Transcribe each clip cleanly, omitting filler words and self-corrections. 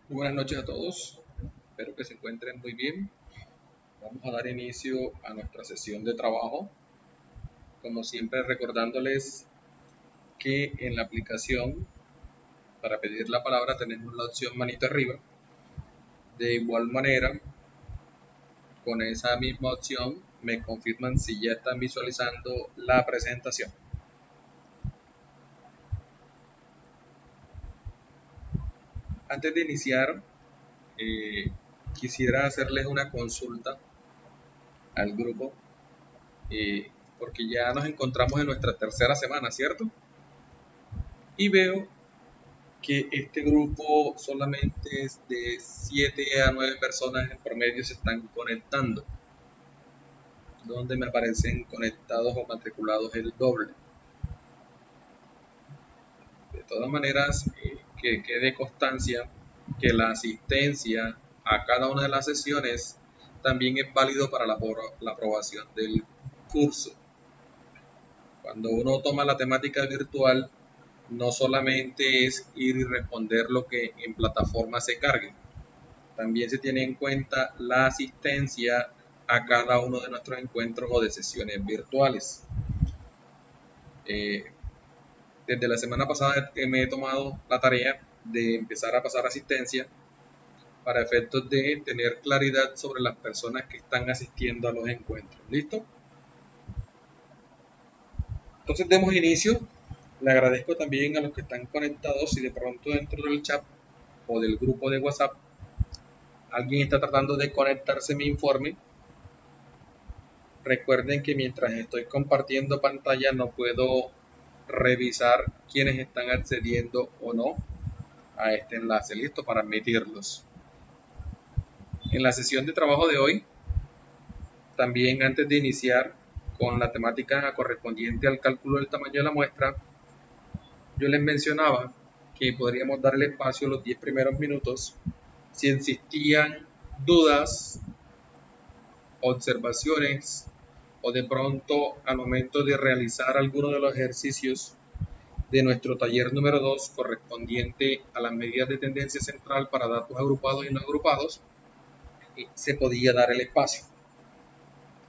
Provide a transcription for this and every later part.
Muy buenas noches a todos, espero que se encuentren muy bien. Vamos a dar inicio a nuestra sesión de trabajo. Como siempre, recordándoles que en la aplicación, para pedir la palabra, tenemos la opción manito arriba. De igual manera, con esa misma opción, me confirman si ya están visualizando la presentación. Antes de iniciar, quisiera hacerles una consulta al grupo, porque ya nos encontramos en nuestra tercera semana, ¿cierto? Y veo que este grupo solamente es de 7 a 9 personas en promedio se están conectando, donde me aparecen conectados o matriculados el doble. De todas maneras, que quede constancia que la asistencia a cada una de las sesiones también es válido para la aprobación del curso. Cuando uno toma la temática virtual, no solamente es ir y responder lo que en plataforma se cargue, también se tiene en cuenta la asistencia a cada uno de nuestros encuentros o de sesiones virtuales. Desde la semana pasada me he tomado la tarea de empezar a pasar asistencia para efectos de tener claridad sobre las personas que están asistiendo a los encuentros. ¿Listo? Entonces demos inicio. Le agradezco también a los que están conectados. Si de pronto dentro del chat o del grupo de WhatsApp alguien está tratando de conectarse, me informe. Recuerden que mientras estoy compartiendo pantalla no puedo revisar quiénes están accediendo o no a este enlace. Listo, para admitirlos. En la sesión de trabajo de hoy, también antes de iniciar con la temática correspondiente al cálculo del tamaño de la muestra, yo les mencionaba que podríamos darle espacio los 10 primeros minutos si existían dudas, observaciones o de pronto al momento de realizar alguno de los ejercicios de nuestro taller número 2 correspondiente a las medidas de tendencia central para datos agrupados y no agrupados, se podía dar el espacio.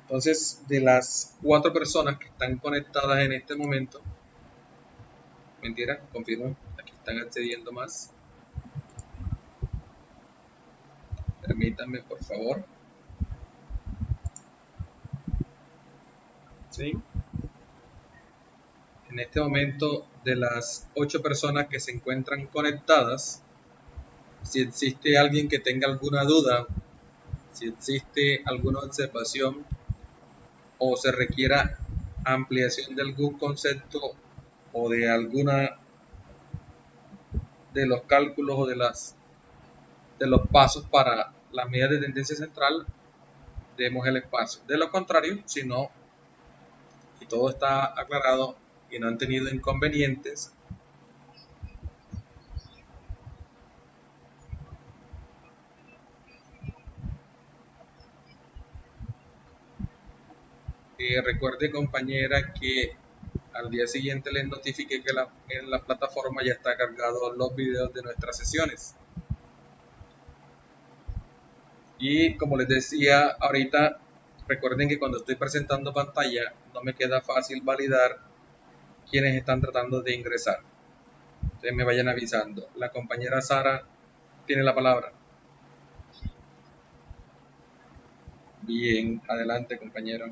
Entonces, de las 4 personas que están conectadas en este momento, mentira, confirmo, aquí están accediendo más. Permítanme, por favor. ¿Sí? En este momento, de las 8 personas que se encuentran conectadas, si existe alguien que tenga alguna duda, si existe alguna observación o se requiera ampliación de algún concepto o de alguna de los cálculos o de los pasos para la medida de tendencia central, demos el espacio. De lo contrario, si no, y todo está aclarado y no han tenido inconvenientes, recuerde, compañera, que al día siguiente les notifique que en la plataforma ya está cargado los videos de nuestras sesiones. Y como les decía ahorita, recuerden que cuando estoy presentando pantalla no me queda fácil validar quienes están tratando de ingresar. Entonces me vayan avisando. La compañera Sara tiene la palabra. Bien, adelante, compañero.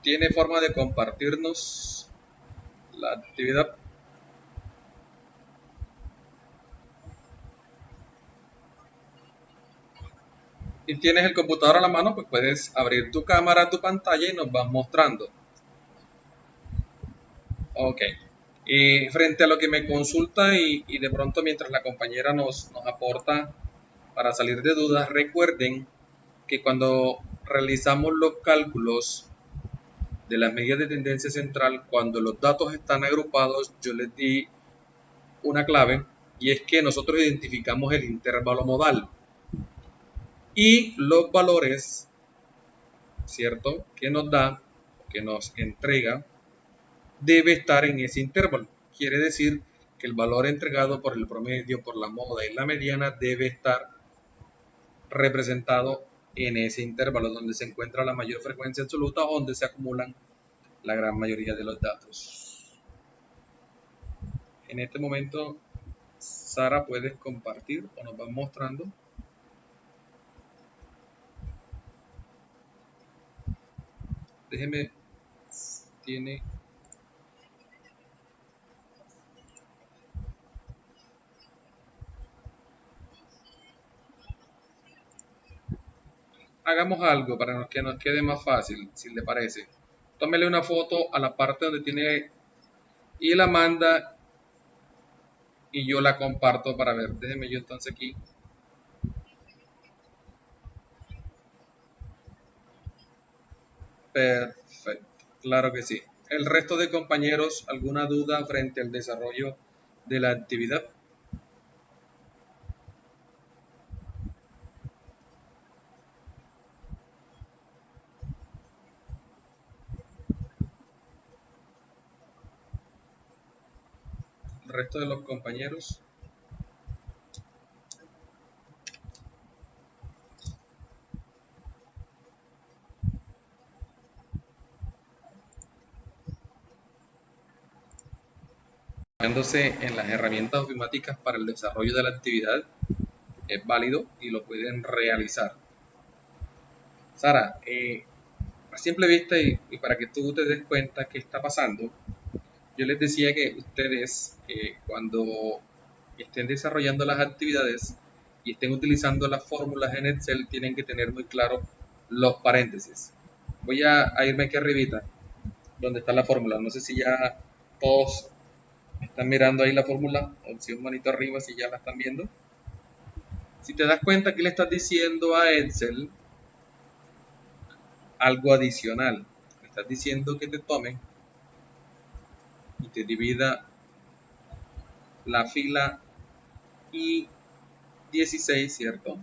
¿Tiene forma de compartirnos la actividad? Si tienes el computador a la mano, pues puedes abrir tu cámara, tu pantalla y nos vas mostrando. Ok. Frente a lo que me consulta y de pronto mientras la compañera nos aporta para salir de dudas, recuerden que cuando realizamos los cálculos de las medidas de tendencia central, cuando los datos están agrupados, yo les di una clave y es que nosotros identificamos el intervalo modal y los valores, ¿cierto?, que nos da, que nos entrega, debe estar en ese intervalo. Quiere decir que el valor entregado por el promedio, por la moda y la mediana debe estar representado en ese intervalo donde se encuentra la mayor frecuencia absoluta o donde se acumulan la gran mayoría de los datos. En este momento, Sara, puedes compartir o nos vas mostrando. Déjeme, tiene... Hagamos algo para que nos quede más fácil, si le parece. Tómele una foto a la parte donde tiene y la manda y yo la comparto para ver. Déjeme yo entonces aquí. Perfecto, claro que sí. El resto de compañeros, ¿alguna duda frente al desarrollo de la actividad? El resto de los compañeros. Basándose en las herramientas ofimáticas para el desarrollo de la actividad, es válido y lo pueden realizar. Sara, a simple vista y para que tú te des cuenta qué está pasando, yo les decía que ustedes cuando estén desarrollando las actividades y estén utilizando las fórmulas en Excel tienen que tener muy claro los paréntesis. Voy a irme aquí arribita donde está la fórmula. No sé si ya todos están mirando ahí la fórmula, opción manito arriba si ya la están viendo. Si te das cuenta que le estás diciendo a Excel algo adicional, le estás diciendo que te tome y te divida la fila I16, ¿cierto?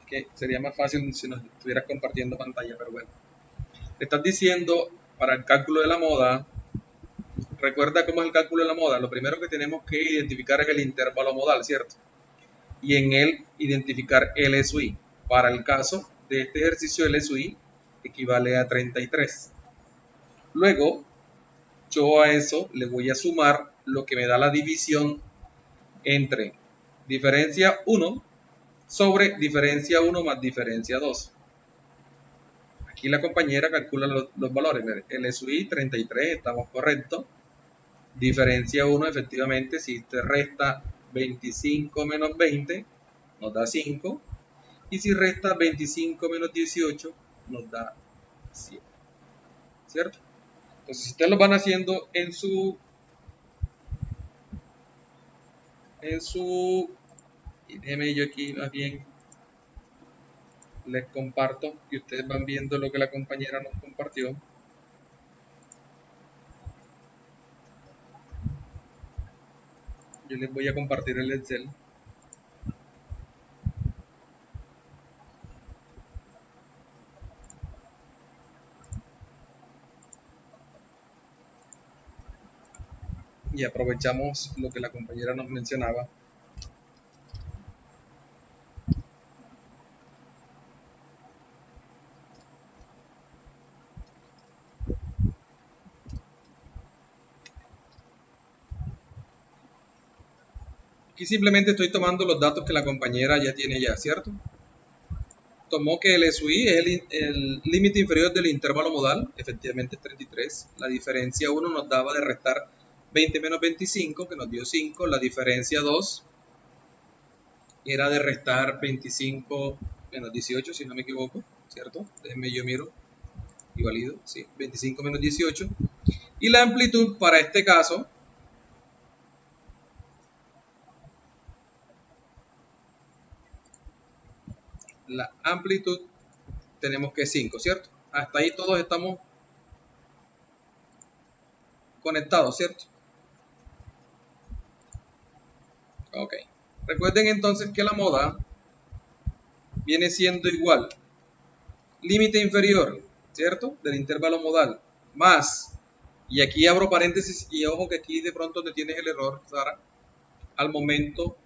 Que sería más fácil si nos estuvieras compartiendo pantalla, pero bueno. Le estás diciendo para el cálculo de la moda, recuerda cómo es el cálculo de la moda, lo primero que tenemos que identificar es el intervalo modal, ¿cierto? Y en él identificar el SUI. Para el caso de este ejercicio, el SUI equivale a 33. Luego, yo a eso le voy a sumar lo que me da la división entre diferencia 1 sobre diferencia 1 más diferencia 2. Aquí la compañera calcula los valores. El SUI 33, estamos correctos. Diferencia 1, efectivamente, si te resta 25 menos 20, nos da 5. Y si resta 25 menos 18, nos da 7. ¿Cierto? Entonces, si ustedes lo van haciendo en su y déjenme yo aquí más bien les comparto y ustedes van viendo lo que la compañera nos compartió. Yo les voy a compartir el Excel. Y aprovechamos lo que la compañera nos mencionaba. Aquí simplemente estoy tomando los datos que la compañera ya tiene ya, ¿cierto? Tomó que el SUI es el límite inferior del intervalo modal, efectivamente es 33. La diferencia 1 nos daba de restar 20 menos 25, que nos dio 5. La diferencia 2 era de restar 25 menos 18, si no me equivoco, ¿cierto? Déjenme yo miro y valido, sí, 25 menos 18. Y la amplitud para este caso, la amplitud tenemos que 5, ¿cierto? Hasta ahí todos estamos conectados, ¿cierto? Ok. Recuerden entonces que la moda viene siendo igual. Límite inferior, ¿cierto? Del intervalo modal, más, y aquí abro paréntesis y ojo que aquí de pronto te tienes el error, Sara, al momento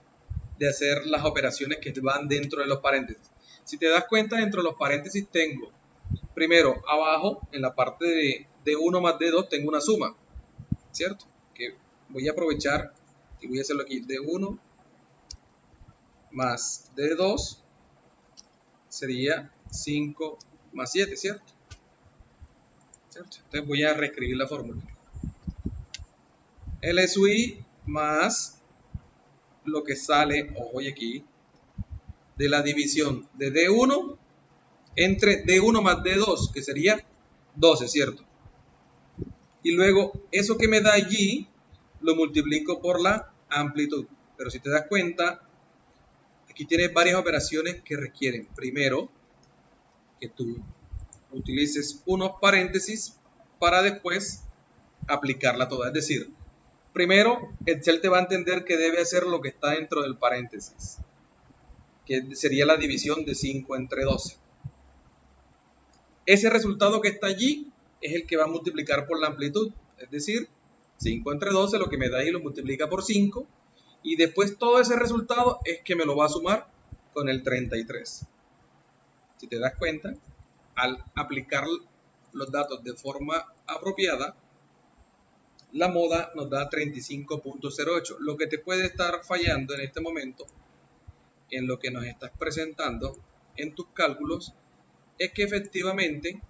de hacer las operaciones que van dentro de los paréntesis. Si te das cuenta, dentro de los paréntesis tengo, primero, abajo, en la parte de D1 más D2, tengo una suma, ¿cierto? Que voy a aprovechar y voy a hacerlo aquí. D1 más D2 sería 5 más 7, ¿cierto? Entonces voy a reescribir la fórmula. LSUI más lo que sale, ojo aquí, de la división de D1 entre D1 más D2, que sería 12, ¿cierto? Y luego eso que me da allí lo multiplico por la amplitud. Pero si te das cuenta, aquí tienes varias operaciones que requieren, primero, que tú utilices unos paréntesis para después aplicarla toda. Es decir, primero, Excel te va a entender que debe hacer lo que está dentro del paréntesis, que sería la división de 5 entre 12. Ese resultado que está allí es el que va a multiplicar por la amplitud, es decir, 5 entre 12, lo que me da ahí lo multiplica por 5, y después todo ese resultado es que me lo va a sumar con el 33. Si te das cuenta, al aplicar los datos de forma apropiada, la moda nos da 35.08. Lo que te puede estar fallando en este momento, en lo que nos estás presentando en tus cálculos, es que efectivamente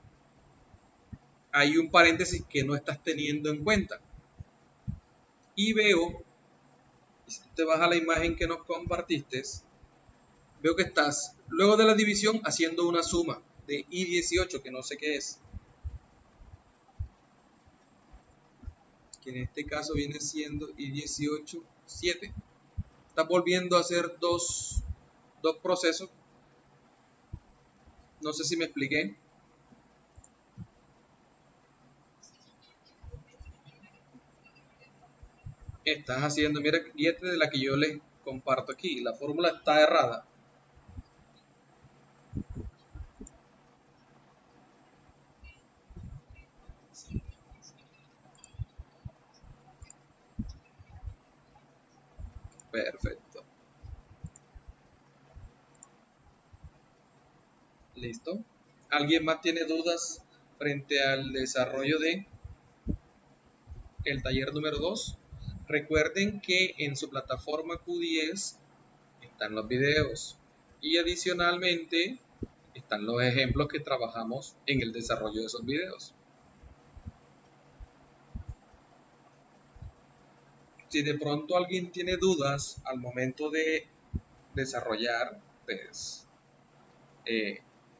hay un paréntesis que no estás teniendo en cuenta. Y veo, si te vas a la imagen que nos compartiste, veo que estás, luego de la división, haciendo una suma de I18, que no sé qué es. Que en este caso viene siendo I18, 7. Estás volviendo a hacer dos procesos. No sé si me expliqué. Estás haciendo, mira, fíjate de la que yo les comparto aquí. La fórmula está errada. Perfecto. Listo. ¿Alguien más tiene dudas frente al desarrollo de el taller número 2? Recuerden que en su plataforma Q10 están los videos y adicionalmente están los ejemplos que trabajamos en el desarrollo de esos videos. Si de pronto alguien tiene dudas al momento de desarrollar, pues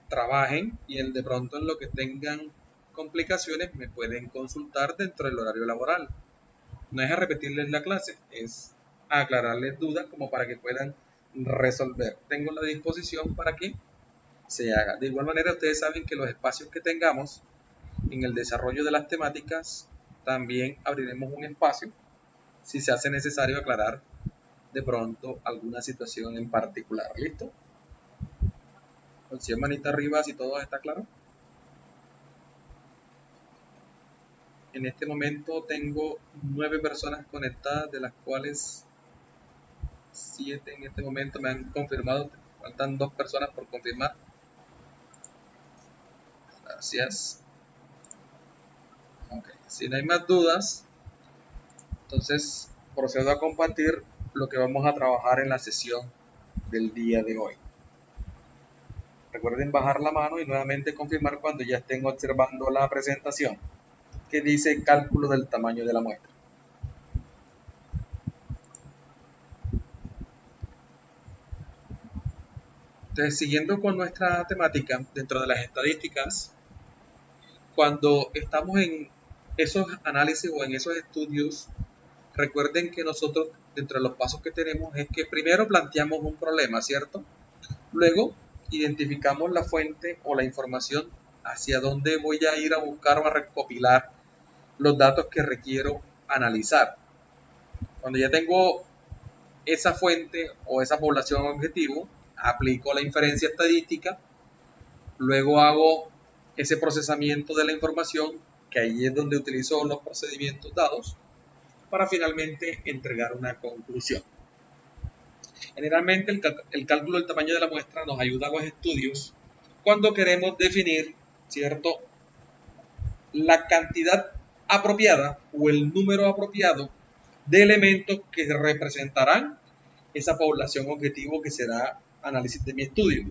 trabajen, y de pronto en lo que tengan complicaciones me pueden consultar dentro del horario laboral. No es a repetirles la clase, es a aclararles dudas como para que puedan resolver. Tengo la disposición para que se haga. De igual manera, ustedes saben que los espacios que tengamos en el desarrollo de las temáticas, también abriremos un espacio si se hace necesario aclarar de pronto alguna situación en particular. ¿Listo? Con 100 manitas arriba, si todo está claro. En este momento tengo 9 personas conectadas, de las cuales 7 en este momento me han confirmado. Faltan 2 personas por confirmar. Gracias. Okay. Si no hay más dudas, entonces procedo a compartir lo que vamos a trabajar en la sesión del día de hoy. Recuerden bajar la mano y nuevamente confirmar cuando ya estén observando la presentación que dice cálculo del tamaño de la muestra. Entonces, siguiendo con nuestra temática, dentro de las estadísticas, cuando estamos en esos análisis o en esos estudios, recuerden que nosotros, dentro de los pasos que tenemos, es que primero planteamos un problema, ¿cierto? Luego, identificamos la fuente o la información hacia dónde voy a ir a buscar o a recopilar los datos que requiero analizar. Cuando ya tengo esa fuente o esa población objetivo, aplico la inferencia estadística, luego hago ese procesamiento de la información, que ahí es donde utilizo los procedimientos dados, para finalmente entregar una conclusión. Generalmente el cálculo del tamaño de la muestra nos ayuda a los estudios cuando queremos definir, ¿cierto?, la cantidad apropiada o el número apropiado de elementos que representarán esa población objetivo que será análisis de mi estudio.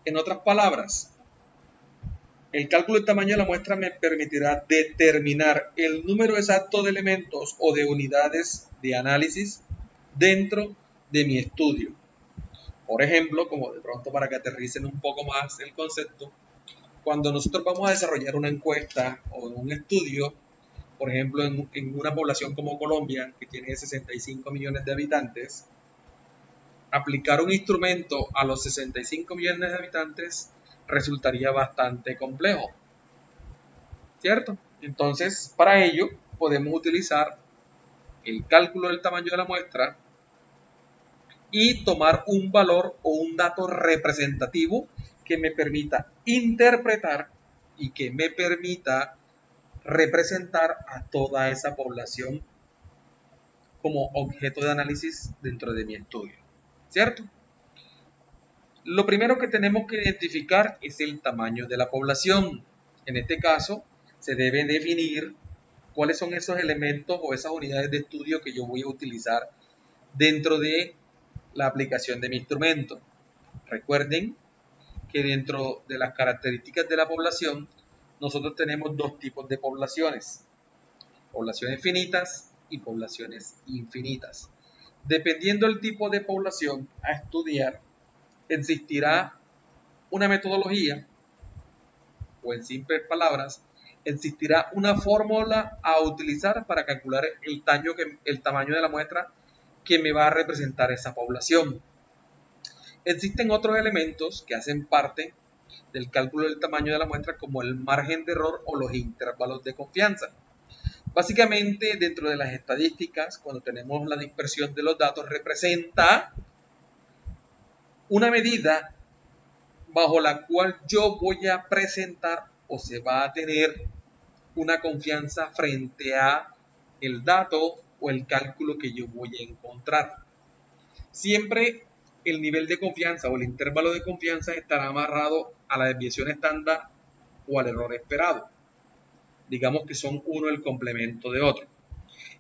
En otras palabras, el cálculo del tamaño de la muestra me permitirá determinar el número exacto de elementos o de unidades de análisis dentro de mi estudio. Por ejemplo, como de pronto para que aterricen un poco más el concepto, cuando nosotros vamos a desarrollar una encuesta o un estudio, por ejemplo, en una población como Colombia, que tiene 65 millones de habitantes, aplicar un instrumento a los 65 millones de habitantes resultaría bastante complejo, ¿cierto? Entonces, para ello, podemos utilizar el cálculo del tamaño de la muestra y tomar un valor o un dato representativo que me permita interpretar y que me permita representar a toda esa población como objeto de análisis dentro de mi estudio, ¿cierto? Lo primero que tenemos que identificar es el tamaño de la población. En este caso, se debe definir cuáles son esos elementos o esas unidades de estudio que yo voy a utilizar dentro de la aplicación de mi instrumento. Recuerden que dentro de las características de la población, nosotros tenemos dos tipos de poblaciones: poblaciones finitas y poblaciones infinitas. Dependiendo del tipo de población a estudiar, existirá una metodología, o en simples palabras, existirá una fórmula a utilizar para calcular el tamaño de la muestra que me va a representar esa población. Existen otros elementos que hacen parte del cálculo del tamaño de la muestra, como el margen de error o los intervalos de confianza. Básicamente, dentro de las estadísticas, cuando tenemos la dispersión de los datos, representa una medida bajo la cual yo voy a presentar o se va a tener una confianza frente a el dato o el cálculo que yo voy a encontrar. Siempre el nivel de confianza o el intervalo de confianza estará amarrado a la desviación estándar o al error esperado. Digamos que son uno el complemento de otro.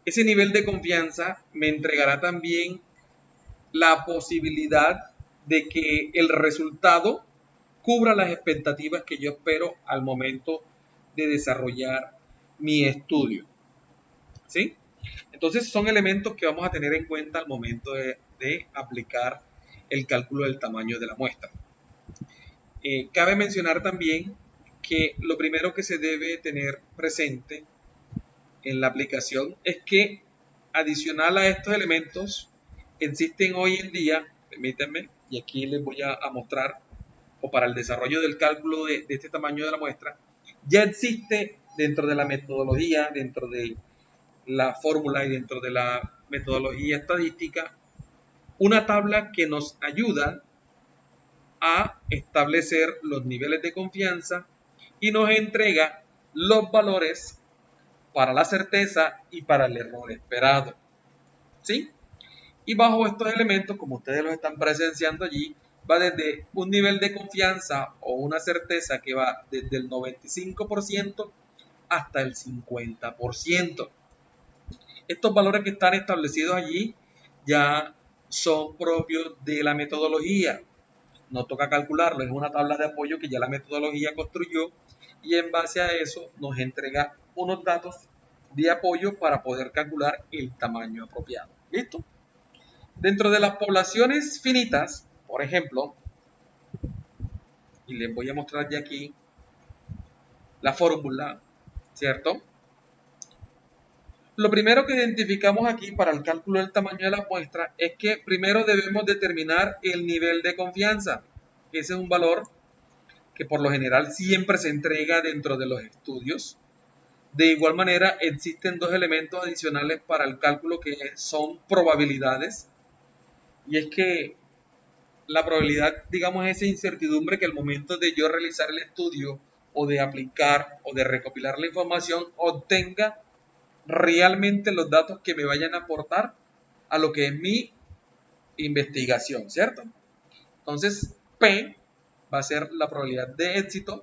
Ese nivel de confianza me entregará también la posibilidad de que el resultado cubra las expectativas que yo espero al momento de desarrollar mi estudio. ¿Sí? Entonces son elementos que vamos a tener en cuenta al momento de aplicar el cálculo del tamaño de la muestra. Cabe mencionar también que lo primero que se debe tener presente en la aplicación es que, adicional a estos elementos, existen hoy en día, permítanme, y aquí les voy a mostrar, o para el desarrollo del cálculo de este tamaño de la muestra, ya existe dentro de la metodología, dentro de la fórmula y dentro de la metodología estadística, una tabla que nos ayuda a establecer los niveles de confianza y nos entrega los valores para la certeza y para el error esperado. ¿Sí? Y bajo estos elementos, como ustedes los están presenciando allí, va desde un nivel de confianza o una certeza que va desde el 95% hasta el 50%. Estos valores que están establecidos allí ya son propios de la metodología. No toca calcularlo, es una tabla de apoyo que ya la metodología construyó y en base a eso nos entrega unos datos de apoyo para poder calcular el tamaño apropiado. ¿Listo? Dentro de las poblaciones finitas, por ejemplo, y les voy a mostrar ya aquí la fórmula, ¿cierto? Lo primero que identificamos aquí para el cálculo del tamaño de la muestra es que primero debemos determinar el nivel de confianza. Ese es un valor que por lo general siempre se entrega dentro de los estudios. De igual manera, existen dos elementos adicionales para el cálculo que son probabilidades. Y es que la probabilidad, digamos, es esa incertidumbre que al momento de yo realizar el estudio o de aplicar o de recopilar la información obtenga realmente los datos que me vayan a aportar a lo que es mi investigación, ¿cierto? Entonces, P va a ser la probabilidad de éxito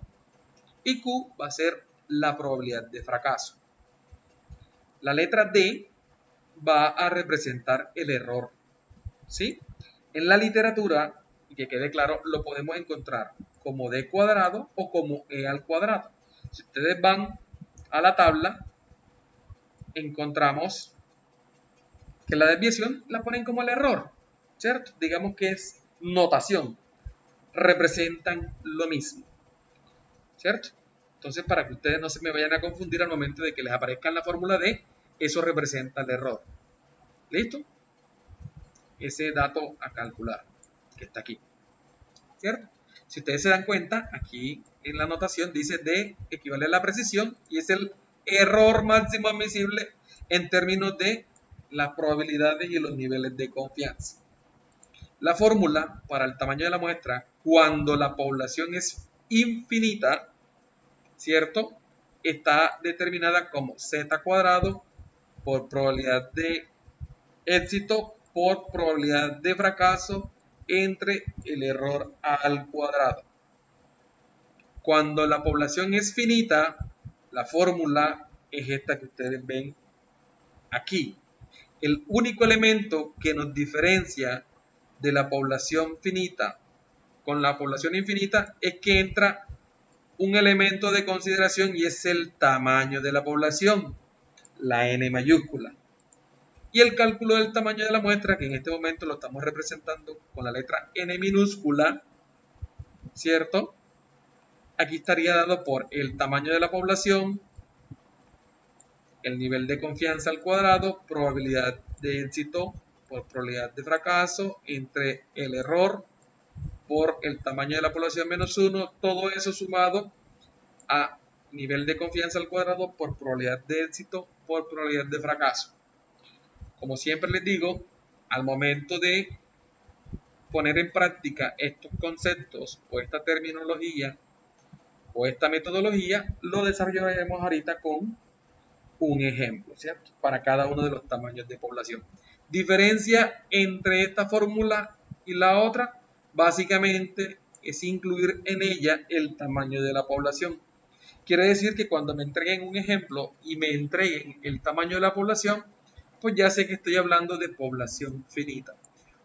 y Q va a ser la probabilidad de fracaso. La letra D va a representar el error, ¿sí? En la literatura, y que quede claro, lo podemos encontrar como D cuadrado o como E al cuadrado. Si ustedes van a la tabla, encontramos que la desviación la ponen como el error, ¿cierto? Digamos que es notación, representan lo mismo, ¿cierto? Entonces, para que ustedes no se me vayan a confundir al momento de que les aparezca en la fórmula D, eso representa el error. ¿Listo? Ese dato a calcular que está aquí, ¿cierto? Si ustedes se dan cuenta, aquí en la notación dice D equivale a la precisión y es el error máximo admisible en términos de las probabilidades y los niveles de confianza. La fórmula para el tamaño de la muestra, cuando la población es infinita, ¿cierto? Está determinada como z cuadrado por probabilidad de éxito por probabilidad de fracaso entre el error al cuadrado. Cuando la población es finita, la fórmula es esta que ustedes ven aquí. El único elemento que nos diferencia de la población finita con la población infinita es que entra un elemento de consideración y es el tamaño de la población, la n mayúscula. Y el cálculo del tamaño de la muestra, que en este momento lo estamos representando con la letra n minúscula, ¿cierto? Aquí estaría dado por el tamaño de la población, el nivel de confianza al cuadrado, probabilidad de éxito por probabilidad de fracaso, entre el error por el tamaño de la población menos 1, todo eso sumado a nivel de confianza al cuadrado por probabilidad de éxito por probabilidad de fracaso. Como siempre les digo, al momento de poner en práctica estos conceptos o esta terminología o esta metodología, lo desarrollaremos ahorita con un ejemplo, ¿cierto? Para cada uno de los tamaños de población. Diferencia entre esta fórmula y la otra, básicamente es incluir en ella el tamaño de la población. Quiere decir que cuando me entreguen un ejemplo y me entreguen el tamaño de la población, pues ya sé que estoy hablando de población finita.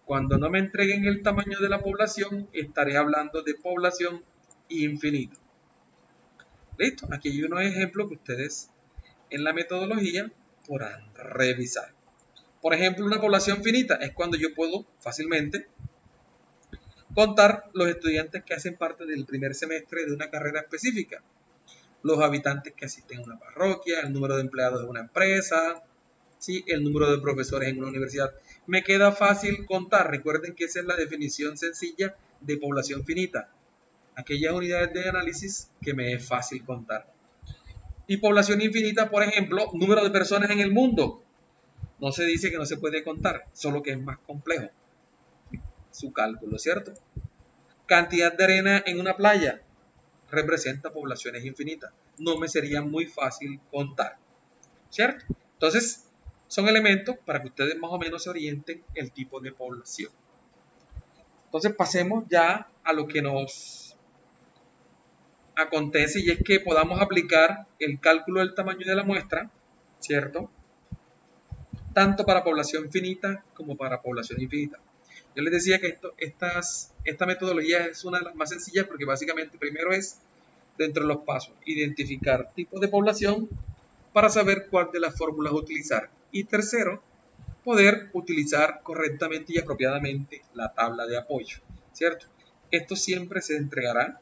Cuando no me entreguen el tamaño de la población, estaré hablando de población infinita. Listo, aquí hay unos ejemplos que ustedes en la metodología podrán revisar. Por ejemplo, una población finita es cuando yo puedo fácilmente contar los estudiantes que hacen parte del primer semestre de una carrera específica, los habitantes que asisten a una parroquia, el número de empleados de una empresa, ¿sí? El número de profesores en una universidad. Me queda fácil contar. Recuerden que esa es la definición sencilla de población finita. Aquellas unidades de análisis que me es fácil contar. Y población infinita, por ejemplo, número de personas en el mundo. No se dice que no se puede contar, solo que es más complejo su cálculo, ¿cierto? Cantidad de arena en una playa representa poblaciones infinitas. No me sería muy fácil contar, ¿cierto? Entonces, son elementos para que ustedes más o menos se orienten el tipo de población. Entonces, pasemos ya a lo que nos acontece y es que podamos aplicar el cálculo del tamaño de la muestra, ¿cierto? Tanto para población finita como para población infinita. Yo les decía que esta metodología es una de las más sencillas porque básicamente primero es, dentro de los pasos, identificar tipos de población para saber cuál de las fórmulas utilizar. Y tercero, poder utilizar correctamente y apropiadamente la tabla de apoyo, ¿cierto? Esto siempre se entregará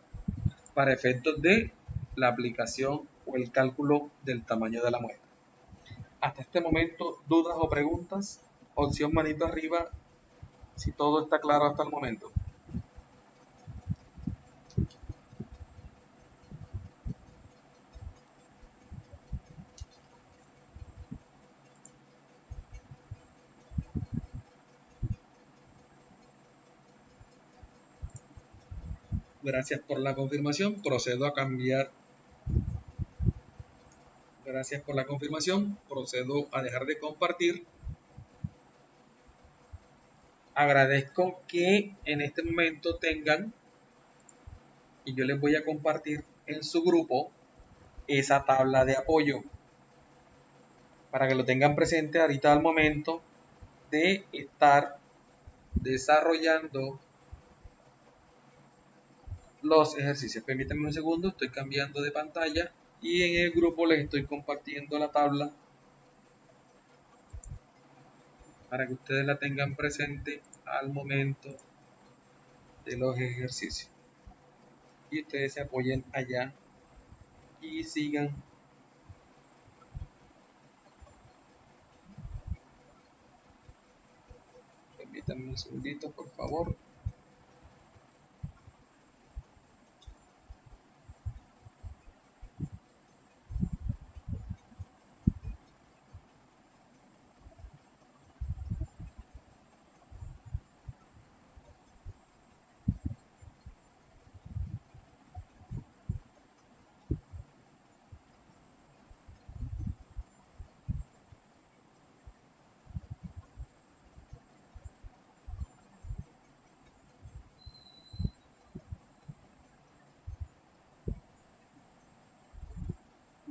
para efectos de la aplicación o el cálculo del tamaño de la muestra. Hasta este momento, ¿dudas o preguntas? Opción manito arriba si todo está claro hasta el momento. Gracias por la confirmación. Procedo a cambiar. Gracias por la confirmación. Procedo a dejar de compartir. Agradezco que en este momento tengan, y yo les voy a compartir en su grupo, esa tabla de apoyo para que lo tengan presente ahorita al momento de estar desarrollando los ejercicios. Permítanme un segundo, estoy cambiando de pantalla y en el grupo les estoy compartiendo la tabla para que ustedes la tengan presente al momento de los ejercicios y ustedes se apoyen allá y sigan. Permítanme un segundito, por favor.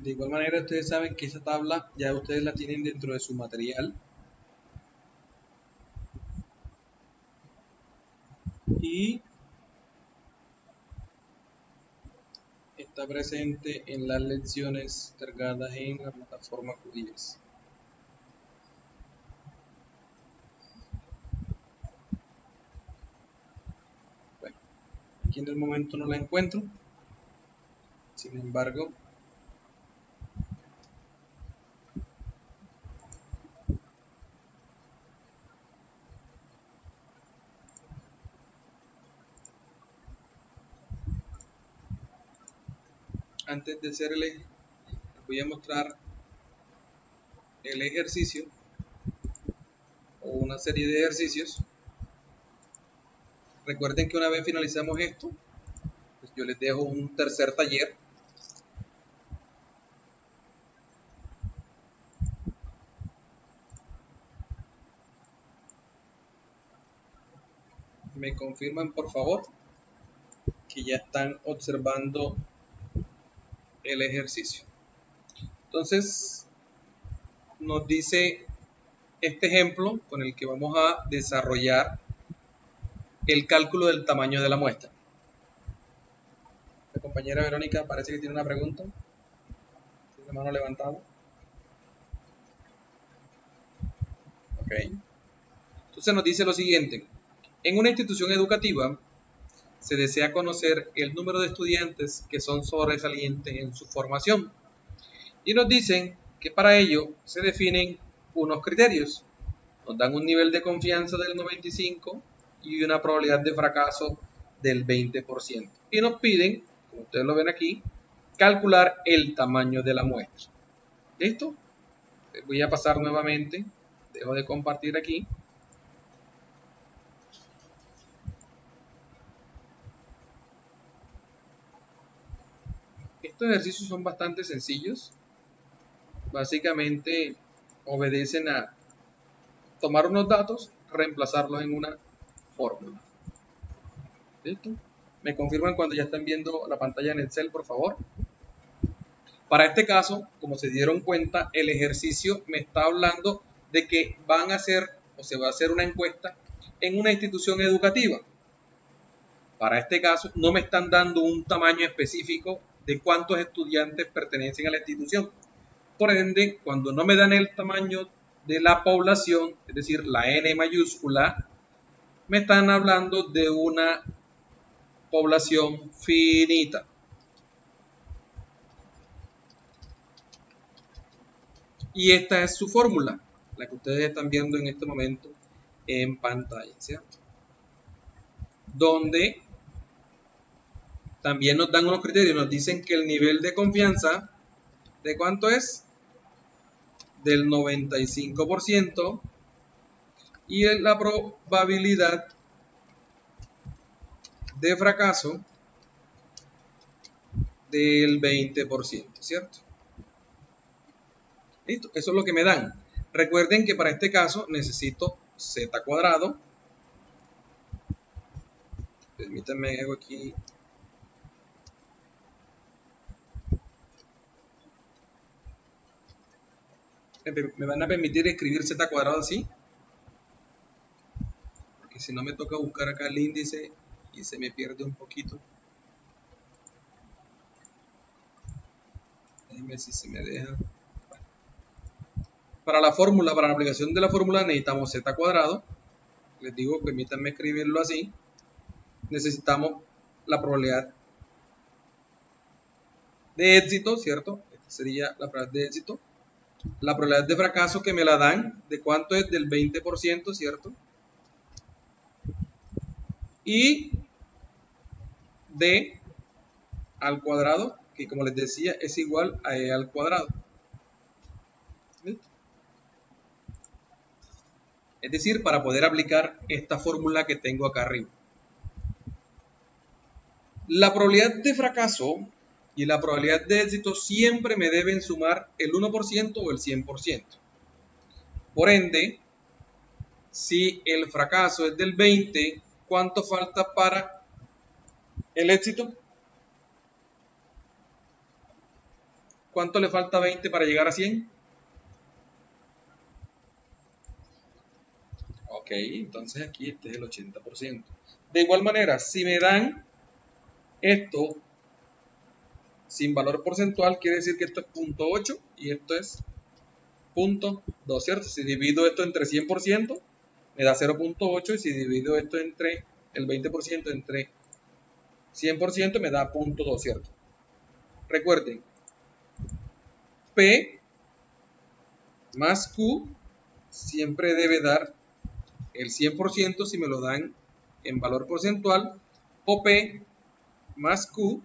De igual manera, ustedes saben que esa tabla ya ustedes la tienen dentro de su material y está presente en las lecciones cargadas en la plataforma QGIS. Bueno, aquí en el momento no la encuentro, sin embargo, antes de hacer les voy a mostrar el ejercicio o una serie de ejercicios. Recuerden que una vez finalizamos esto, pues yo les dejo un tercer taller me confirman por favor que ya están observando el ejercicio. Entonces nos dice este ejemplo con el que vamos a desarrollar el cálculo del tamaño de la muestra. La compañera Verónica parece que tiene una pregunta. Tiene la mano levantada. Ok. Entonces nos dice lo siguiente. En una institución educativa se desea conocer el número de estudiantes que son sobresalientes en su formación. Y nos dicen que para ello se definen unos criterios. Nos dan un nivel de confianza del 95% y una probabilidad de fracaso del 20%. Y nos piden, como ustedes lo ven aquí, calcular el tamaño de la muestra. ¿Listo? Voy a pasar nuevamente. Dejo de compartir aquí. Estos ejercicios son bastante sencillos. Básicamente obedecen a tomar unos datos, reemplazarlos en una fórmula. ¿Listo? Me confirman cuando ya están viendo la pantalla en Excel, por favor. Para este caso, como se dieron cuenta, el ejercicio me está hablando de que van a hacer o se va a hacer una encuesta en una institución educativa. Para este caso, no me están dando un tamaño específico de cuántos estudiantes pertenecen a la institución. Por ende, cuando no me dan el tamaño de la población, es decir, la N mayúscula, me están hablando de una población finita. Y esta es su fórmula, la que ustedes están viendo en este momento en pantalla, ¿cierto? Donde también nos dan unos criterios, nos dicen que el nivel de confianza, ¿de cuánto es? Del 95% y la probabilidad de fracaso del 20%, ¿cierto? Listo, eso es lo que me dan. Recuerden que para este caso necesito z cuadrado. Permítanme, hago aquí. Me van a permitir escribir z cuadrado así, porque si no me toca buscar acá el índice y se me pierde un poquito. Déjenme ver si se me deja. Para la fórmula, para la aplicación de la fórmula necesitamos z cuadrado. Les digo, permítanme escribirlo así. Necesitamos la probabilidad de éxito, ¿cierto? Esta sería la probabilidad de éxito. La probabilidad de fracaso que me la dan, ¿de cuánto es? Del 20%, ¿cierto? Y d al cuadrado, que como les decía es igual a e al cuadrado. ¿Listo? Es decir, para poder aplicar esta fórmula que tengo acá arriba. La probabilidad de fracaso y la probabilidad de éxito siempre me deben sumar el 1% o el 100%. Por ende, si el fracaso es del 20, ¿cuánto falta para el éxito? ¿Cuánto le falta a 20 para llegar a 100? Ok, entonces aquí este es el 80%. De igual manera, si me dan esto sin valor porcentual, quiere decir que esto es 0.8 y esto es 0.2, ¿cierto? Si divido esto entre 100%, me da 0.8 y si divido esto entre el 20% entre 100%, me da 0.2, ¿cierto? Recuerden, P más Q siempre debe dar el 100% si me lo dan en valor porcentual, o P más Q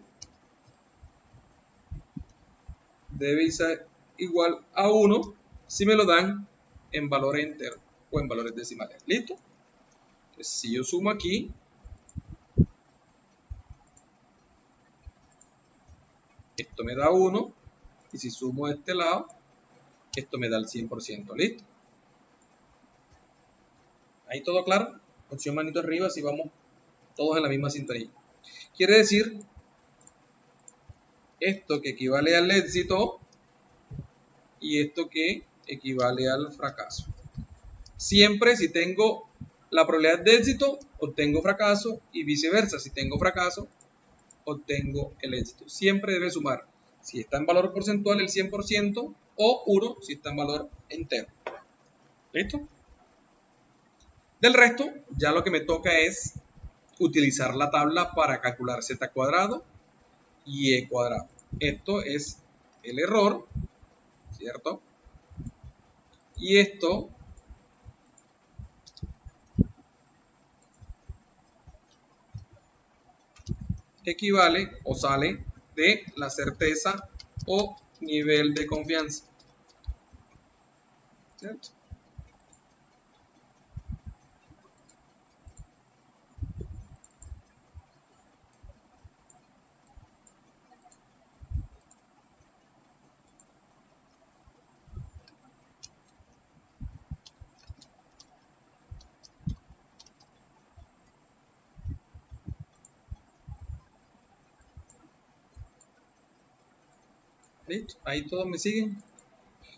debe ser igual a 1 si me lo dan en valores enteros o en valores decimales. ¿Listo? Entonces, si yo sumo aquí, esto me da 1, y si sumo a este lado, esto me da el 100%. ¿Listo? ¿Ahí todo claro? Opción manito arriba si vamos todos en la misma sintonía. Quiere decir esto que equivale al éxito y esto que equivale al fracaso. Siempre si tengo la probabilidad de éxito, obtengo fracaso y viceversa. Si tengo fracaso, obtengo el éxito. Siempre debe sumar, si está en valor porcentual, el 100% o 1 si está en valor entero. ¿Listo? Del resto, ya lo que me toca es utilizar la tabla para calcular z cuadrado y e cuadrado. Esto es el error, ¿cierto? Y esto equivale o sale de la certeza o nivel de confianza, ¿cierto? ¿Listo? Ahí todos me siguen.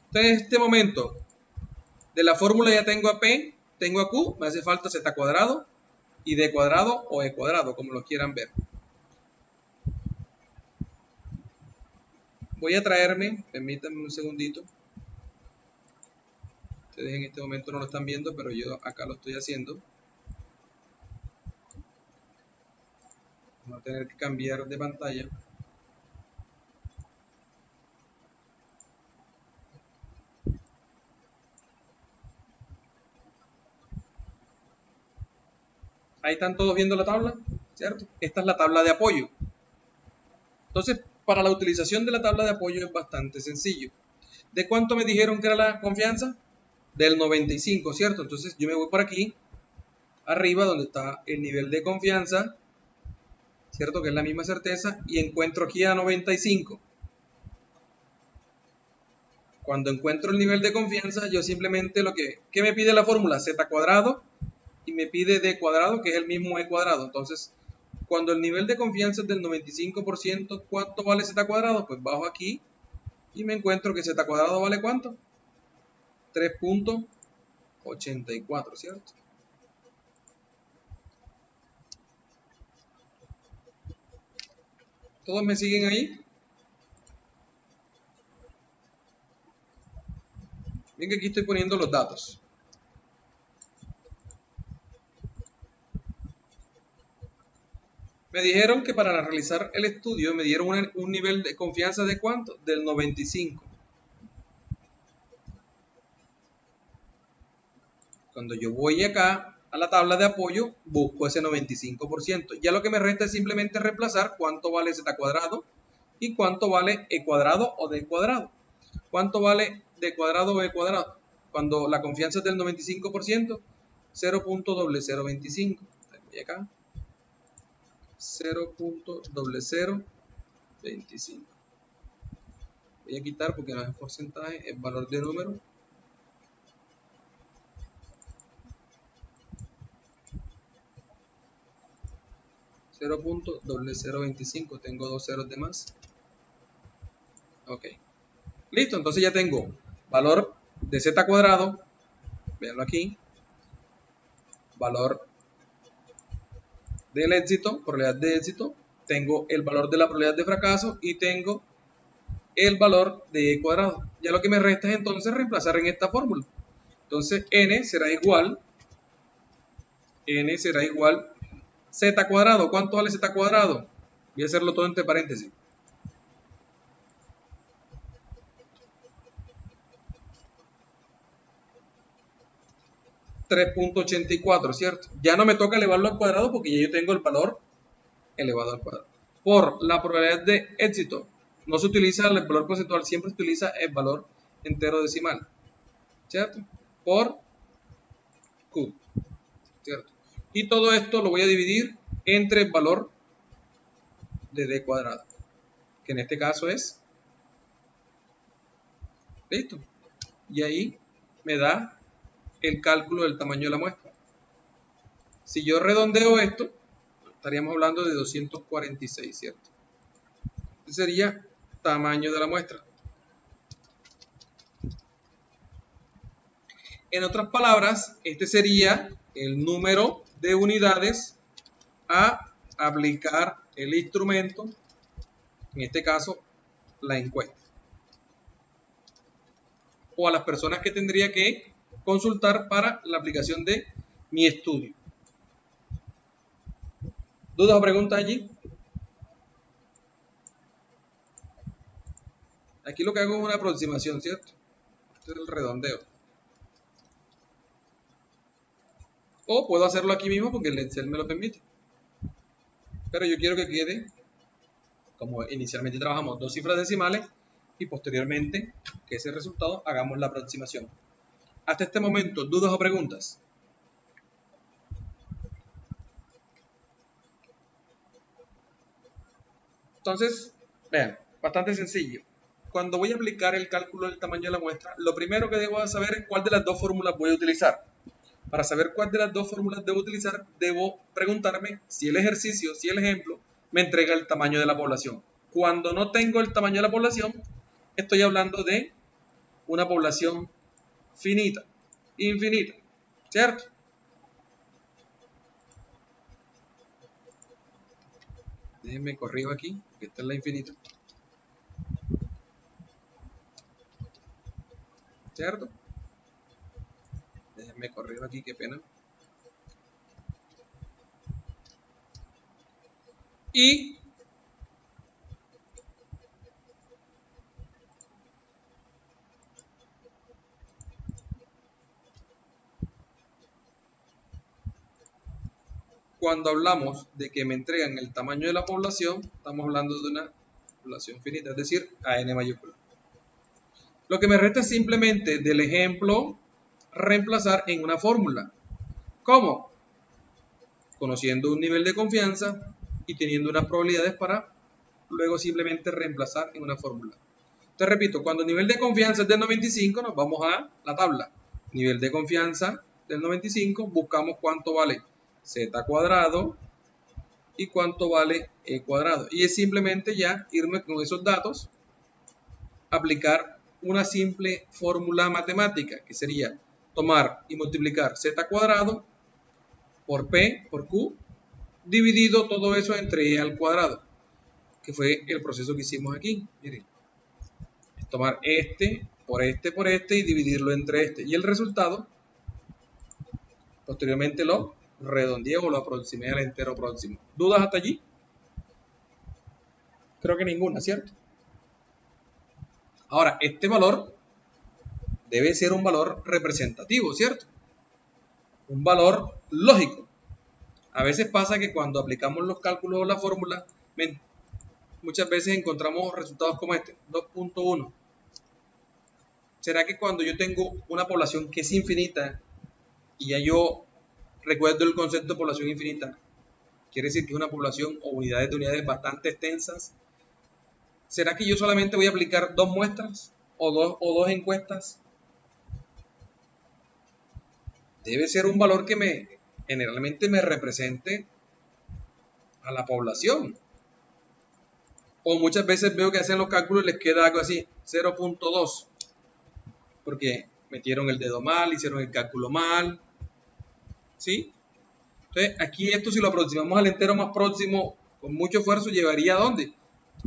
Entonces, en este momento, de la fórmula ya tengo a P, tengo a Q, me hace falta Z cuadrado y D cuadrado o E cuadrado, como lo quieran ver. Voy a traerme, permítanme un segundito. Ustedes en este momento no lo están viendo, pero yo acá lo estoy haciendo. Vamos a tener que cambiar de pantalla. Ahí están todos viendo la tabla, ¿cierto? Esta es la tabla de apoyo. Entonces, para la utilización de la tabla de apoyo es bastante sencillo. ¿De cuánto me dijeron que era la confianza? Del 95, ¿cierto? Entonces yo me voy por aquí, arriba, donde está el nivel de confianza, ¿cierto? Que es la misma certeza, y encuentro aquí a 95. Cuando encuentro el nivel de confianza, yo simplemente ¿qué me pide la fórmula? Z cuadrado, y me pide D cuadrado, que es el mismo E cuadrado. Entonces, cuando el nivel de confianza es del 95%, ¿cuánto vale Z cuadrado? Pues bajo aquí y me encuentro que Z cuadrado vale ¿cuánto? 3.84, ¿cierto? ¿Todos me siguen ahí? Bien que aquí estoy poniendo los datos. Me dijeron que para realizar el estudio me dieron un nivel de confianza de ¿cuánto? Del 95. Cuando yo voy acá a la tabla de apoyo, busco ese 95%. Ya lo que me resta es simplemente reemplazar cuánto vale Z cuadrado y cuánto vale E cuadrado o D cuadrado. ¿Cuánto vale D cuadrado o E cuadrado? Cuando la confianza es del 95%, 0.0025. Voy acá. 0.0025. Voy a quitar porque no es porcentaje, es valor de número. 0.0025, tengo dos ceros de más. Ok, listo, entonces ya tengo valor de Z cuadrado, véanlo aquí, valor del éxito, probabilidad de éxito, tengo el valor de la probabilidad de fracaso y tengo el valor de E cuadrado. Ya lo que me resta es entonces reemplazar en esta fórmula. Entonces n será igual Z cuadrado. ¿Cuánto vale Z cuadrado? Voy a hacerlo todo entre paréntesis. 3.84, ¿cierto? Ya no me toca elevarlo al cuadrado porque ya yo tengo el valor elevado al cuadrado. Por la probabilidad de éxito, no se utiliza el valor porcentual, siempre se utiliza el valor entero decimal, ¿cierto? Por Q, ¿cierto? Y todo esto lo voy a dividir entre el valor de D cuadrado, que en este caso es, listo. Y ahí me da el cálculo del tamaño de la muestra. Si yo redondeo esto, estaríamos hablando de 246, ¿cierto? Este sería tamaño de la muestra. En otras palabras, este sería el número de unidades a aplicar el instrumento, en este caso la encuesta, o a las personas que tendría que consultar para la aplicación de mi estudio. ¿Dudas o preguntas allí? Aquí lo que hago es una aproximación, ¿cierto? Este es el redondeo. O puedo hacerlo aquí mismo porque el Excel me lo permite. Pero yo quiero que quede, como inicialmente trabajamos dos cifras decimales, y posteriormente que ese resultado hagamos la aproximación. Hasta este momento, ¿dudas o preguntas? Entonces, vean, bastante sencillo. Cuando voy a aplicar el cálculo del tamaño de la muestra, lo primero que debo saber es cuál de las dos fórmulas voy a utilizar. Para saber cuál de las dos fórmulas debo utilizar, debo preguntarme si el ejercicio, si el ejemplo, me entrega el tamaño de la población. Cuando no tengo el tamaño de la población, estoy hablando de una población finita, infinita, ¿cierto? Déjenme corrijo aquí, que esta es la infinita, ¿cierto? Déjenme corrijo aquí, qué pena. Y cuando hablamos de que me entregan el tamaño de la población, estamos hablando de una población finita, es decir, a n mayúscula. Lo que me resta es simplemente del ejemplo reemplazar en una fórmula. ¿Cómo? Conociendo un nivel de confianza y teniendo unas probabilidades para luego simplemente reemplazar en una fórmula. Te repito, cuando el nivel de confianza es del 95, nos vamos a la tabla. Nivel de confianza del 95, buscamos cuánto vale z cuadrado y cuánto vale e cuadrado. Y es simplemente ya irme con esos datos, aplicar una simple fórmula matemática, que sería tomar y multiplicar z cuadrado por p, por q, dividido todo eso entre e al cuadrado, que fue el proceso que hicimos aquí. Miren, tomar este por este y dividirlo entre este. Y el resultado, posteriormente lo redondeé o lo aproximé al entero próximo. ¿Dudas hasta allí? Creo que ninguna, ¿cierto? Ahora, este valor debe ser un valor representativo, ¿cierto? Un valor lógico. A veces pasa que cuando aplicamos los cálculos o la fórmula, muchas veces encontramos resultados como este, 2.1. ¿Será que cuando yo tengo una población que es infinita y ya yo recuerdo el concepto de población infinita, quiere decir que es una población o unidades de unidades bastante extensas? ¿Será que yo solamente voy a aplicar 2 muestras o dos encuestas? Debe ser un valor que generalmente me represente a la población. O muchas veces veo que hacen los cálculos y les queda algo así, 0.2, porque metieron el dedo mal, hicieron el cálculo mal, ¿sí? Entonces, aquí esto si lo aproximamos al entero más próximo, con mucho esfuerzo, llevaría ¿a dónde?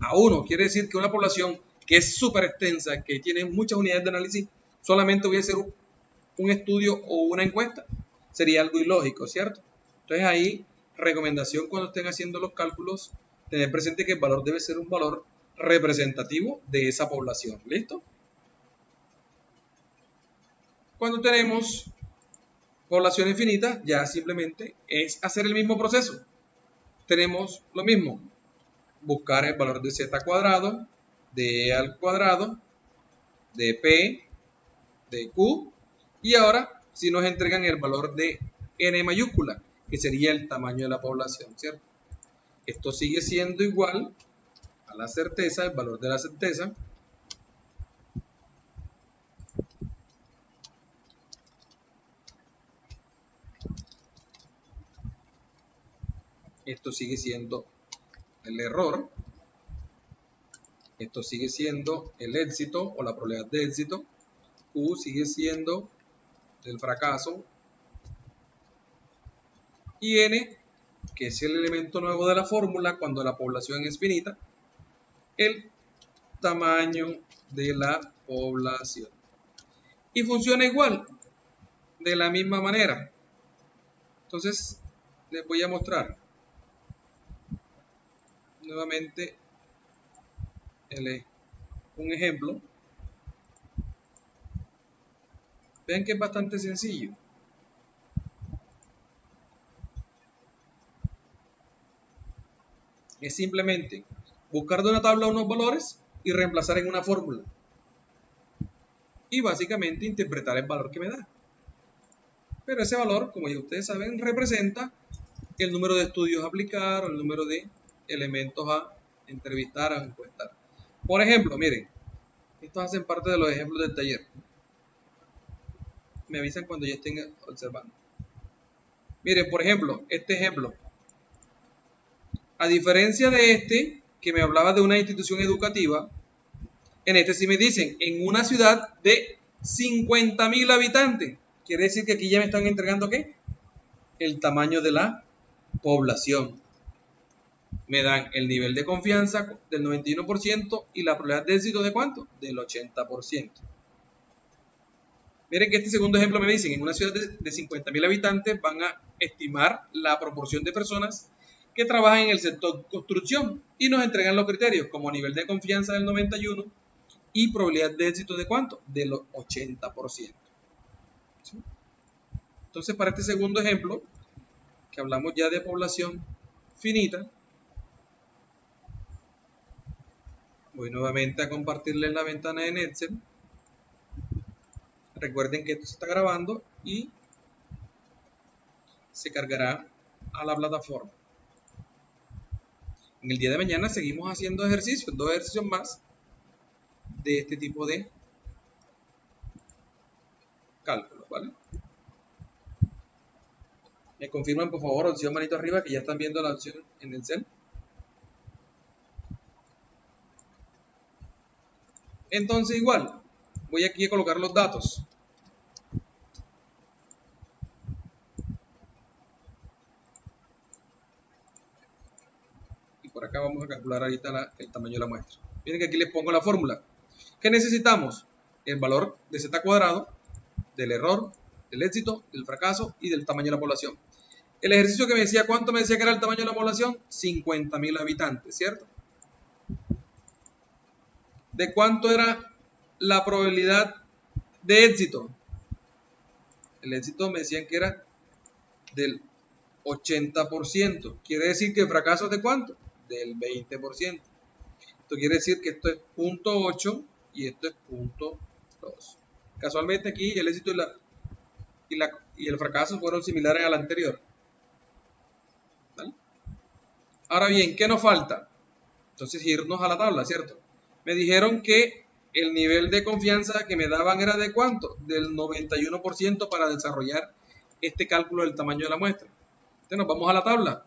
A 1. Quiere decir que una población que es súper extensa, que tiene muchas unidades de análisis, solamente voy a hacer un estudio o una encuesta. Sería algo ilógico, ¿cierto? Entonces ahí, recomendación cuando estén haciendo los cálculos, tener presente que el valor debe ser un valor representativo de esa población. ¿Listo? Cuando tenemos población infinita, ya simplemente es hacer el mismo proceso. Tenemos lo mismo, buscar el valor de z cuadrado, de e al cuadrado, de p, de q, y ahora si nos entregan el valor de n mayúscula, que sería el tamaño de la población, ¿cierto? Esto sigue siendo igual a la certeza, el valor de la certeza, esto sigue siendo el error, esto sigue siendo el éxito o la probabilidad de éxito, q sigue siendo el fracaso, y n, que es el elemento nuevo de la fórmula cuando la población es finita, el tamaño de la población. Y funciona igual, de la misma manera. Entonces, les voy a mostrar nuevamente un ejemplo. Vean que es bastante sencillo. Es simplemente buscar de una tabla unos valores y reemplazar en una fórmula. Y básicamente interpretar el valor que me da. Pero ese valor, como ya ustedes saben, representa el número de estudios a aplicar o el número de elementos a entrevistar, a encuestar. Por ejemplo, miren, estos hacen parte de los ejemplos del taller. Me avisan cuando ya estén observando. Miren, por ejemplo, este ejemplo. A diferencia de este, que me hablaba de una institución educativa, en este sí me dicen, en una ciudad de 50.000 habitantes. Quiere decir que aquí ya me están entregando, ¿qué? El tamaño de la población. Me dan el nivel de confianza del 91% y la probabilidad de éxito ¿de cuánto? Del 80%. Miren que este segundo ejemplo me dicen, en una ciudad de 50.000 habitantes van a estimar la proporción de personas que trabajan en el sector construcción y nos entregan los criterios como nivel de confianza del 91 y probabilidad de éxito ¿de cuánto? Del 80%. ¿Sí? Entonces, para este segundo ejemplo, que hablamos ya de población finita, voy nuevamente a compartirles la ventana en Excel. Recuerden que esto se está grabando y se cargará a la plataforma. En el día de mañana seguimos haciendo ejercicios, 2 ejercicios más de este tipo de cálculos, ¿vale? Me confirman por favor, opción manito arriba, que ya están viendo la opción en Excel. Entonces igual, voy aquí a colocar los datos. Y por acá vamos a calcular ahorita el tamaño de la muestra. Miren que aquí les pongo la fórmula. ¿Qué necesitamos? El valor de z cuadrado, del error, del éxito, del fracaso y del tamaño de la población. El ejercicio que me decía, ¿cuánto me decía que era el tamaño de la población? 50.000 habitantes, ¿cierto? ¿De cuánto era la probabilidad de éxito? El éxito me decían que era del 80%. Quiere decir que el fracaso es de cuánto? Del 20%. Esto quiere decir que esto es 0.8 y esto es 0.2. Casualmente aquí el éxito y el fracaso fueron similares al anterior. ¿Vale? Ahora bien, ¿qué nos falta? Entonces irnos a la tabla, ¿cierto? Me dijeron que el nivel de confianza que me daban era de ¿cuánto? Del 91% para desarrollar este cálculo del tamaño de la muestra. Entonces nos vamos a la tabla.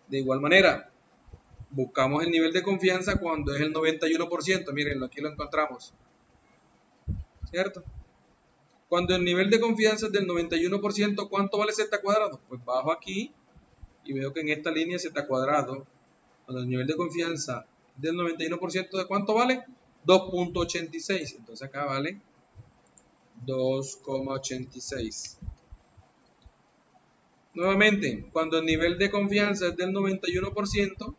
De igual manera, buscamos el nivel de confianza cuando es el 91%. Miren, aquí lo encontramos. ¿Cierto? Cuando el nivel de confianza es del 91%, ¿cuánto vale z cuadrado? Pues bajo aquí y veo que en esta línea z cuadrado, cuando el nivel de confianza es del 91%, ¿de cuánto vale? 2.86. Entonces acá vale 2,86. Nuevamente, cuando el nivel de confianza es del 91%,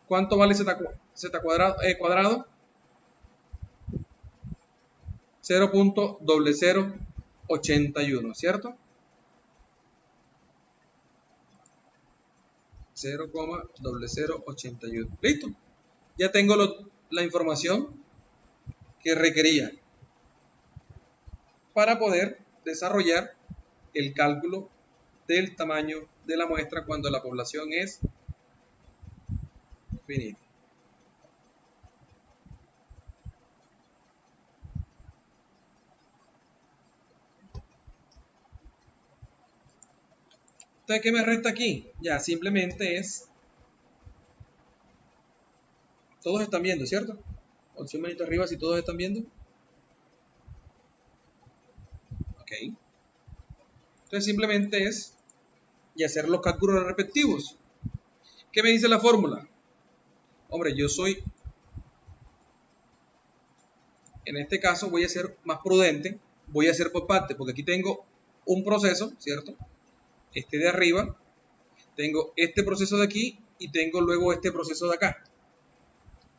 ¿cuánto vale z cuadrado? 0.0081, ¿cierto? 0,0081. Listo. Ya tengo la información que requería para poder desarrollar el cálculo del tamaño de la muestra cuando la población es finita. Entonces, ¿qué me resta aquí? Ya, simplemente es... Todos están viendo, ¿cierto? Opción manito arriba si todos están viendo. Ok. Entonces, simplemente es y hacer los cálculos respectivos. ¿Qué me dice la fórmula? Hombre, yo soy... En este caso voy a ser más prudente. Voy a hacer por parte, porque aquí tengo un proceso, ¿cierto? Este de arriba. Tengo este proceso de aquí y tengo luego este proceso de acá.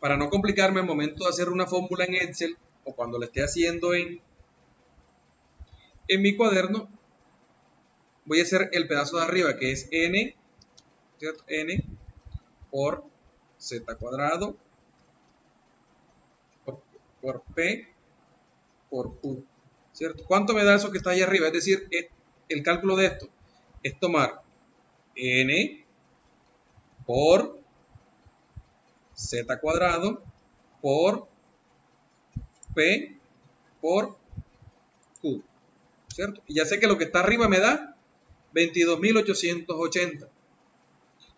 Para no complicarme al momento de hacer una fórmula en Excel o cuando lo esté haciendo en mi cuaderno, voy a hacer el pedazo de arriba que es n, ¿cierto? N por z cuadrado por p por q, ¿cierto? ¿Cuánto me da eso que está ahí arriba? Es decir, el cálculo de esto es tomar n por z cuadrado por p por q, ¿cierto? Y ya sé que lo que está arriba me da 22.880.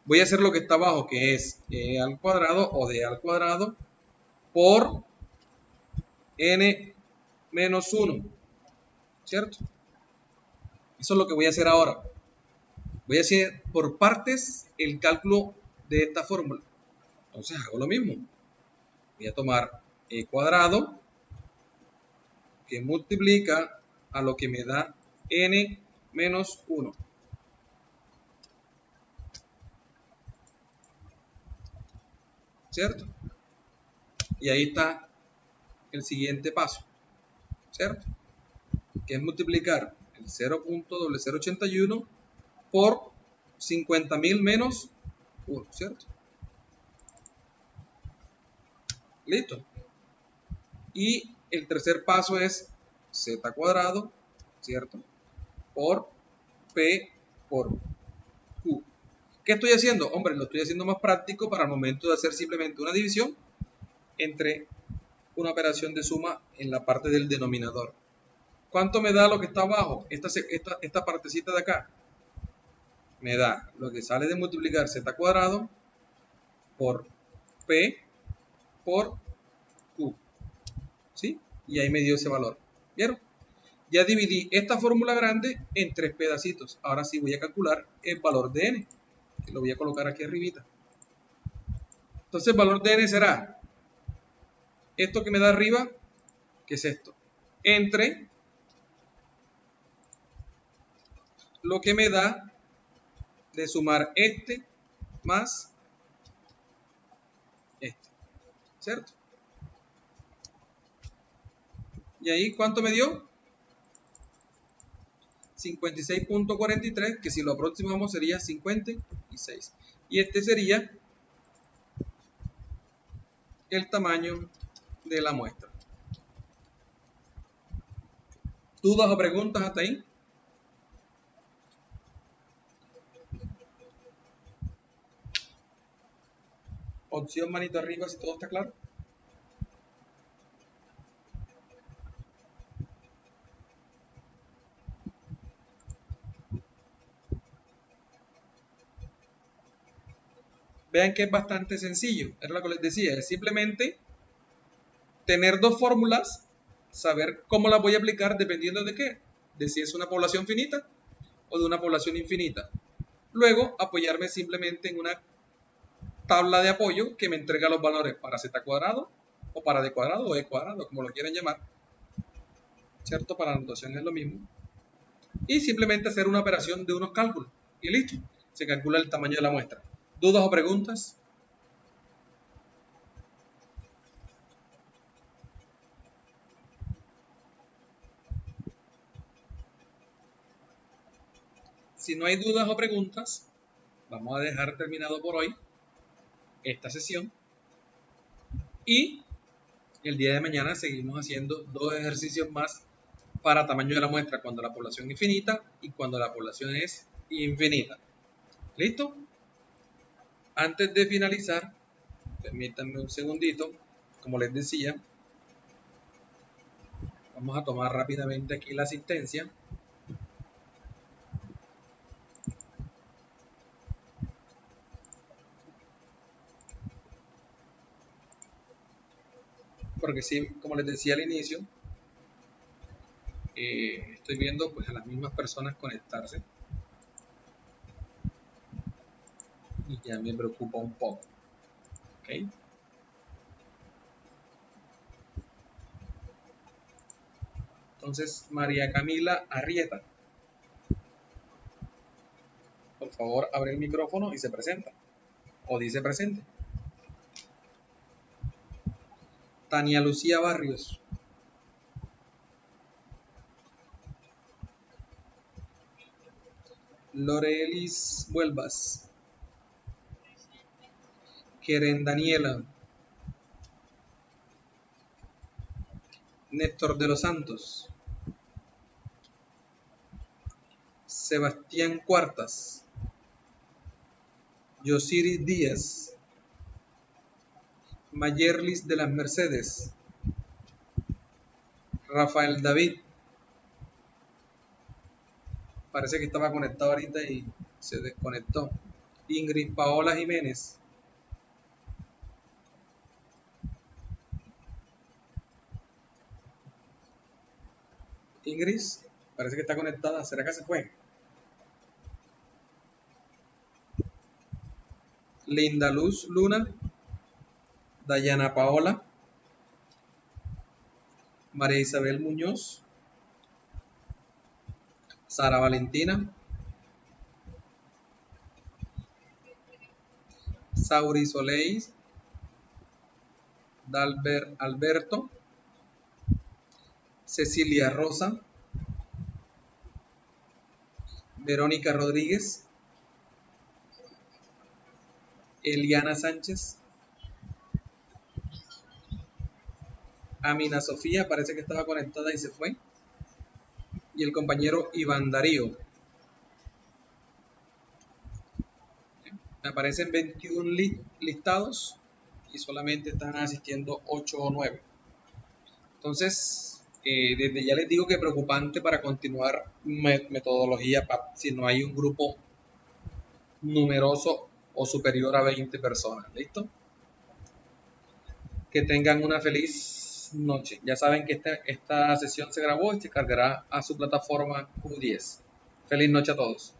Voy a hacer lo que está abajo, que es e al cuadrado o d al cuadrado por n menos 1, ¿cierto? Eso es lo que voy a hacer ahora. Voy a hacer por partes el cálculo de esta fórmula. Entonces hago lo mismo. Voy a tomar e cuadrado que multiplica a lo que me da n menos 1. ¿Cierto? Y ahí está el siguiente paso, ¿cierto? Que es multiplicar el 0.0081 por 50.000 menos 1, ¿cierto? Listo. Y el tercer paso es z cuadrado, ¿cierto? Por P por Q. ¿Qué estoy haciendo? Hombre, lo estoy haciendo más práctico para el momento de hacer simplemente una división entre una operación de suma en la parte del denominador. ¿Cuánto me da lo que está abajo? Esta partecita de acá. Me da lo que sale de multiplicar z cuadrado por P por Q. ¿Sí? Y ahí me dio ese valor. ¿Vieron? Ya dividí esta fórmula grande en 3 pedacitos. Ahora sí voy a calcular el valor de n, que lo voy a colocar aquí arribita. Entonces el valor de n será esto que me da arriba, que es esto, entre lo que me da de sumar este más este, ¿cierto? Y ahí, ¿cuánto me dio? 56.43, que si lo aproximamos sería 56. Y este sería el tamaño de la muestra. ¿Dudas o preguntas hasta ahí? Opción manito arriba si todo está claro. Vean que es bastante sencillo. Es lo que les decía. Es simplemente tener dos fórmulas, saber cómo las voy a aplicar dependiendo de qué. De si es una población finita o de una población infinita. Luego apoyarme simplemente en una tabla de apoyo que me entrega los valores para z cuadrado o para d cuadrado o e cuadrado, como lo quieran llamar, ¿cierto? Para la notación es lo mismo. Y simplemente hacer una operación de unos cálculos y listo. Se calcula el tamaño de la muestra. ¿Dudas o preguntas? Si no hay dudas o preguntas, vamos a dejar terminado por hoy esta sesión y el día de mañana seguimos haciendo dos ejercicios más para tamaño de la muestra cuando la población es finita y cuando la población es infinita. ¿Listo? Antes de finalizar, permítanme un segundito, como les decía, vamos a tomar rápidamente aquí la asistencia. Porque sí, como les decía al inicio, estoy viendo pues a las mismas personas conectarse y ya me preocupa un poco. ¿Okay? Entonces, María Camila Arrieta, por favor, abre el micrófono y se presenta. O dice presente. Tania Lucía Barrios. Lorelis Huelvas. Keren Daniela. Néstor de los Santos. Sebastián Cuartas. Yosiris Díaz. Mayerlis de las Mercedes. Rafael David. Parece que estaba conectado ahorita y se desconectó. Ingrid Paola Jiménez. Ingrid, parece que está conectada. ¿Será que se fue? Linda Luz Luna. Dayana Paola. María Isabel Muñoz. Sara Valentina. Sauri Soleil. Dalbert Alberto. Cecilia Rosa. Verónica Rodríguez. Eliana Sánchez. Amina Sofía, parece que estaba conectada y se fue. Y el compañero Iván Darío. Me aparecen 21 listados y solamente están asistiendo 8 o 9. Entonces, desde ya les digo que es preocupante para continuar metodología PAP si no hay un grupo numeroso o superior a 20 personas. ¿Listo? Que tengan una feliz noche. Ya saben que esta sesión se grabó y se cargará a su plataforma Q10. Feliz noche a todos.